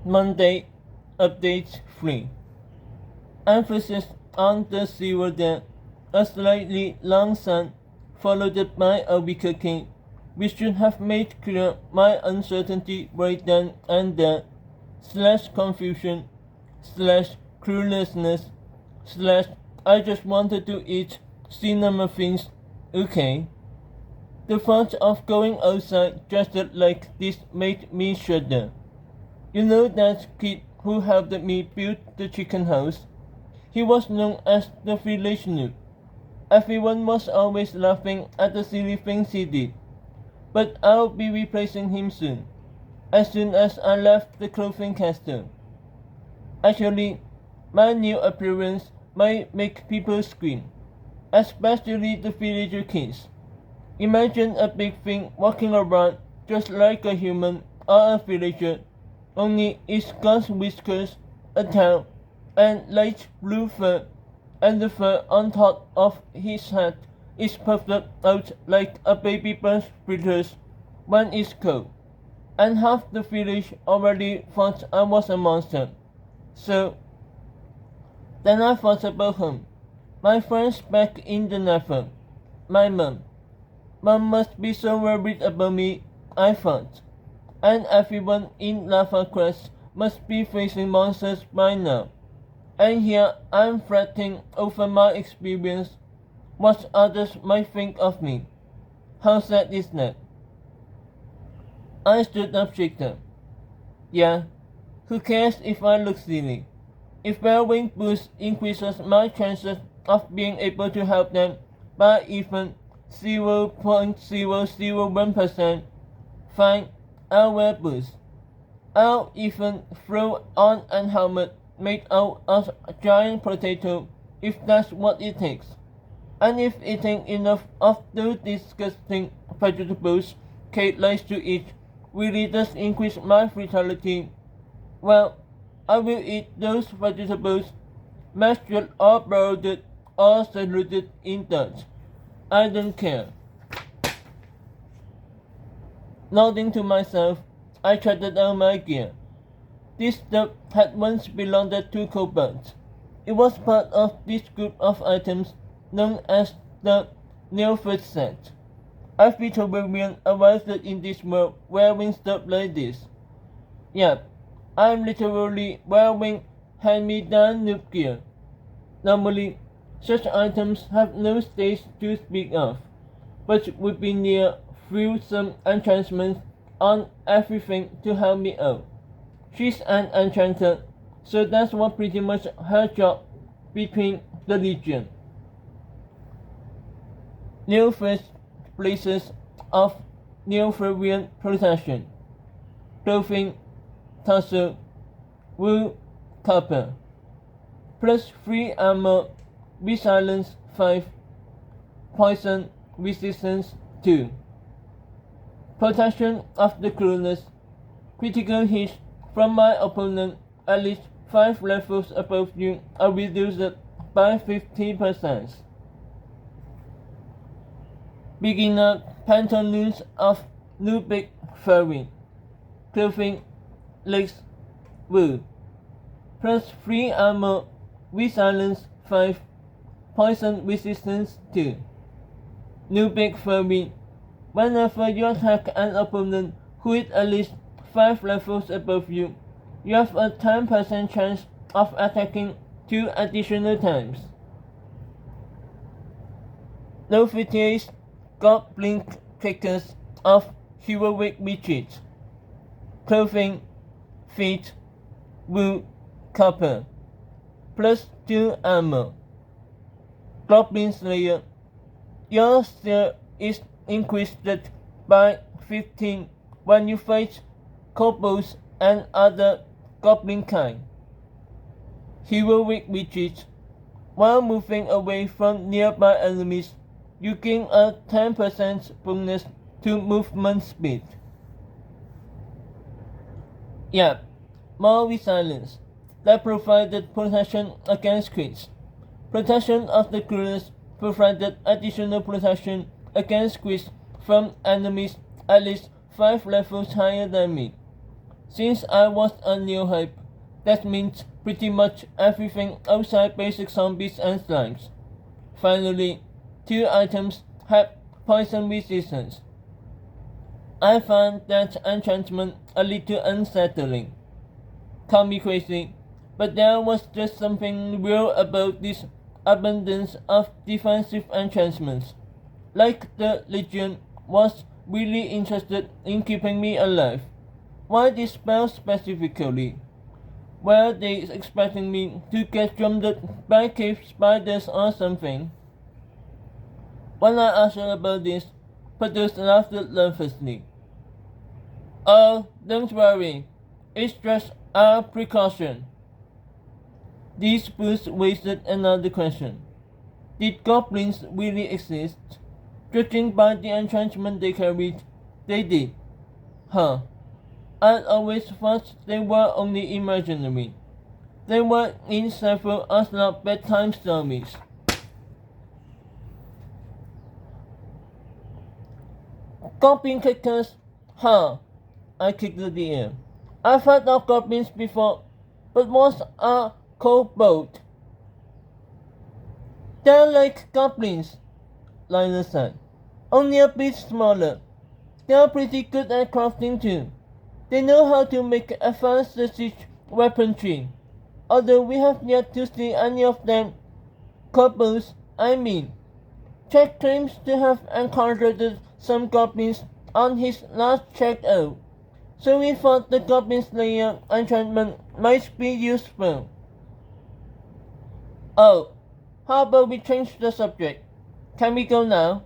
Monday, update 3. Emphasis on the zero day, a slightly long sun, followed by a weaker king, which should have made clear my uncertainty right then and there, / confusion, / cluelessness, / I just wanted to eat cinema things, okay. The thought of going outside dressed like this made me shudder. You know that kid who helped me build the chicken house? He was known as the village noob. Everyone was always laughing at the silly things he did. But I'll be replacing him soon, as soon as I left the clothing castle. Actually, my new appearance might make people scream, especially the villager kids. Imagine a big thing walking around just like a human or a villager, only it's got whiskers, a tail, and light blue fur, and the fur on top of his head is puffed out like a baby bird splitters when it's cold. And half the village already thought I was a monster. So, then I thought about home. My friends back in the Nether. My mom. Mom must be so worried about me, I thought. And everyone in Lava Crest must be facing monsters by now. And here I'm fretting over my experience, what others might think of me. How sad is that? I stood up straighter. Yeah, who cares if I look silly? If wearing boots increases my chances of being able to help them by even 0.001%, fine, I'll wear boots. I'll even throw on a helmet made out of a giant potato if that's what it takes. And if eating enough of those disgusting vegetables Kate likes to eat really does increase my vitality, well, I will eat those vegetables, mashed or broiled or saluted in Dutch. I don't care. Nodding to myself, I trotted out my gear. This stuff had once belonged to Cobalt. It was part of this group of items known as the Neophyte set. Every Toberian arrived in this world wearing stuff like this. Yep, I'm literally wearing hand-me-down noob gear. Normally, such items have no stage to speak of, but would be near through some enchantments on everything to help me out. She's an enchanter, so that's what pretty much her job between the Legion. Neophyte places of Neophorian protection. Clothing, tassel, wool, copper. Plus 3 armor, resilience 5, poison resistance 2. Protection of the clueless. Critical hits from my opponent at least 5 levels above you are reduced by 50%. Beginner pantaloons of Nubic furry. Clothing, legs, wool. Plus 3 armor, resilience 5, poison resistance 2. Nubic furry. Whenever you attack an opponent who is at least 5 levels above you, you have a 10% chance of attacking 2 additional times. Novitia's Goblin Kickers of Heroic Retreat. Clothing, feet, wool, copper. Plus 2 armor. Goblin Slayer. Your skill is increased by 15 when you fight kobolds and other goblin kind. Heroic Retreat. While moving away from nearby enemies, you gain a 10% bonus to movement speed. Yep, more resilience. That provided protection against crits. Protection of the clueless provided additional protection against crits from enemies at least 5 levels higher than me. Since I was a new hype, that means pretty much everything outside basic zombies and slimes. Finally, 2 items had poison resistance. I found that enchantment a little unsettling. Call me crazy, but there was just something real about this abundance of defensive enchantments. Like the Legion was really interested in keeping me alive. Why this spell specifically? Were they expecting me to get jumped by cave spiders or something? When I asked her about this, Produce laughed nervously. Oh, don't worry. It's just a precaution. This boost wasted another question. Did goblins really exist? Judging by the enchantment they carried, they did. Huh. I always thought they were only imaginary. They were in several Ocelot bedtime stories. Goblin kickers? Huh. I kicked the air. I've heard of goblins before, but what's a kobold? They're like goblins, Lila said. Only a bit smaller. They're pretty good at crafting too. They know how to make advanced siege weaponry, although we have yet to see any of them. Kobolds, I mean. Jack claims to have encountered some goblins on his last check out, so we thought the Goblin Slayer enchantment might be useful. Oh, how about we change the subject? Can we go now?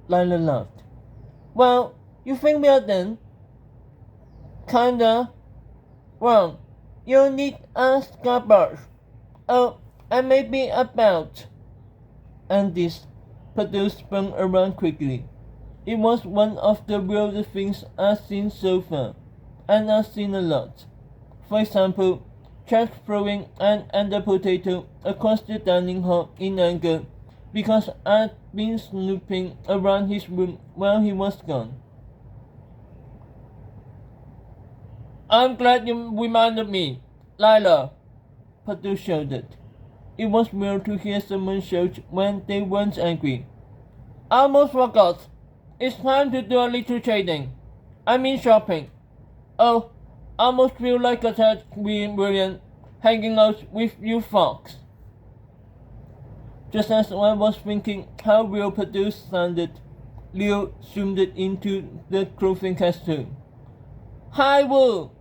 Lila laughed. Well, you think we are done? Kinda. Wrong. You need a scabbard. Oh, and maybe a belt. And this Produce spun around quickly. It was one of the weirdest things I've seen so far, and I've seen a lot. For example, Jack throwing an ender potato across the dining hall in anger because I'd been snooping around his room while he was gone. I'm glad you reminded me, Lila, Produce shouted. It was weird to hear someone shout when they weren't angry. I almost forgot. It's time to do a little trading. I mean shopping. Oh, I almost feel like a tad William hanging out with you folks. Just as I was thinking how real Produce sounded, Leo zoomed into the clothing costume. Hi, Woo!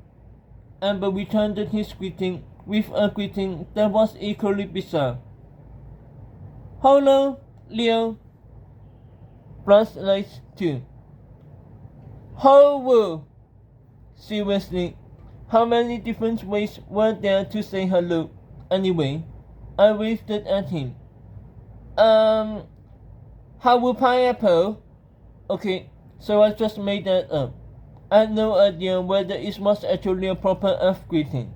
Amber returned his greeting with a greeting that was equally bizarre. Hello, Leo. Plus lights too. Hello. Seriously, how many different ways were there to say hello? Anyway, I waved at him. How pineapple? Okay, so I just made that up. I had no idea whether it was actually a proper Earth greeting.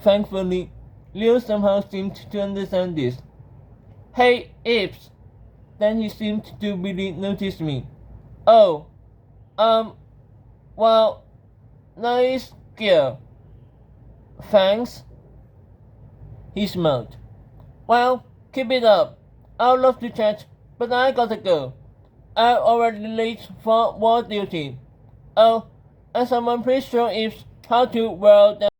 Thankfully, Leo somehow seemed to understand this. Hey, Ibs! Then he seemed to really notice me. Oh, well, nice gear. Thanks. He smiled. Well, keep it up. I'd love to chat, but I gotta go. I'm already late for war duty. Oh, and someone please show Ibs how to weld